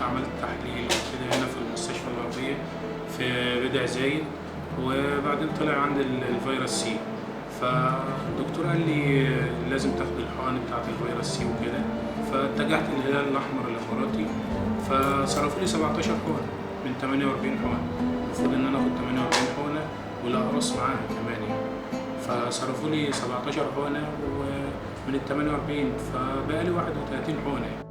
عملت تحليل كده هنا في المستشفى الغربية في بدع زايد، وبعدين طلع عندي الفيروس سي. فالدكتور قال لي لازم تاخد الحقن بتاعت الفيروس سي وكده، فاتجهت للهلال الأحمر الإماراتي، فصرفوا لي 17 حقنة من 48 حقنة. المفروض إن أنا آخد 48 حقنة والأقراص معاها كمان يعني. فصرفوا لي 17 حقنة ومن ال 48 فبقى لي 31 حقنة يعني.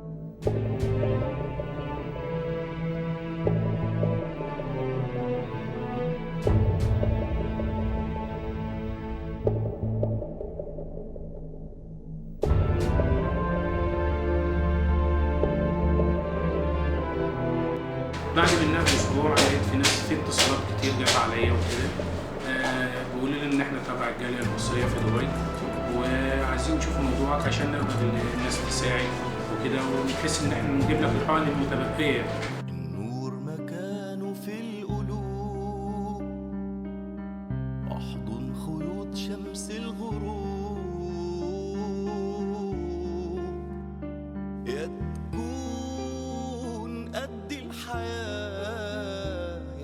بعد منها باسبوع لقيت في اتصالات كتير جت عليا وكده، بيقولوا لي ان احنا تبع الجاليه المصريه في دبي وعايزين نشوف موضوعك عشان نقدر الناس تساعد وكده، ونحس ان احنا نجيب لك الحقن المتبقيه. النور مكانه في القلوب، احضن خيوط شمس الغروب، يا تكون قد الحياة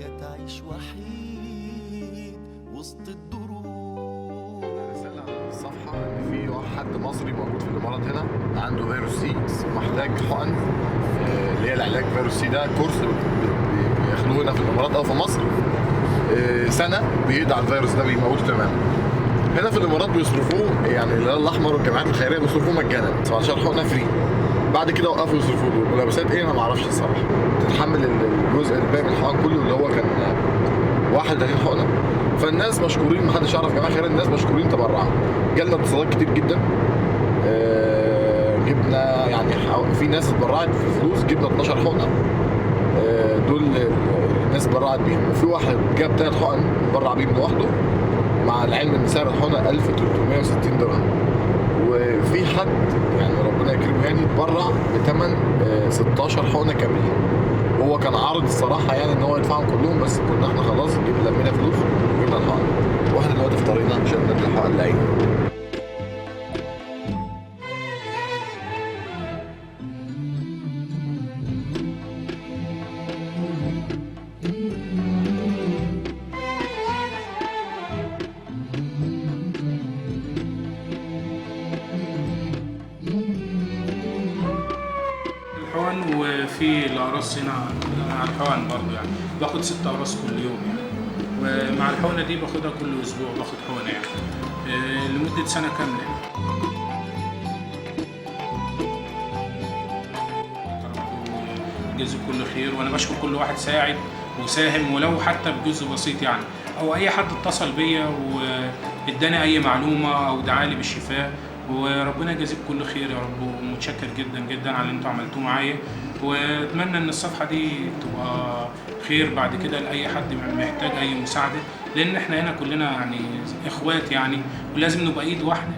يا تعيش وحيد وسط الدروب. رسالة على الصفحة إن في حد مصري موجود في الإمارات هنا عنده فيروس سي محتاج حقن، اللي هي العلاج فيروس سي ده كورس بياخدوه هنا في الإمارات أو في مصر سنة بيقضي على الفيروس ده بيموته تماما. هنا في الإمارات بيصرفوه يعني الهلال الأحمر والجمعيات الخيرية بيصرفوه مجانا 17 حقنة فري. بعد كده وقفوا يصرفوا له ملابسات ايه انا ما اعرفش الصراحه، تتحمل الجزء الباقي من الحقن كله اللي هو كان 31 حقنه. فالناس مشكورين، ما حدش يعرف جماعه خير، الناس مشكورين تبرعوا. جالنا اتصالات كتير جدا، جبنا يعني في ناس اتبرعت في فلوس، جبنا 12 حقنه دول الناس اتبرعت بيهم، وفي واحد جاب 3 حقن اتبرع بيهم لوحده، مع العلم ان سعر الحقنه 1360 درهم. وفي حد يعني ربنا يكرمه يعني اتبرع بثمن 16 حقنه كاملين، وهو كان عارض الصراحه يعني ان هو يدفعهم كلهم، بس كنا احنا خلاص لمينا فلوس وجبنا الحقن. واحنا دلوقتي في طريقنا عشان ندي الحقن لعين. وفي الأقراص هنا مع الحقن برضه يعني باخد 6 أقراص كل يوم يعني، ومع الحقنة دي باخدها كل أسبوع، باخد حقنة يعني لمدة سنة كاملة يعني. جزء كل خير، وأنا بشكر كل واحد ساعد وساهم ولو حتى بجزء بسيط يعني، أو أي حد اتصل بيا واداني أي معلومة أو دعالي بالشفاء، وربنا يجازيك كل خير يا رب. ومتشكر جدا جدا على اللي انتوا عملتوه معايا، واتمنى ان الصفحه دي تبقى خير بعد كده لاي حد محتاج اي مساعده، لان احنا هنا كلنا يعني اخوات يعني، ولازم نبقى ايد واحده.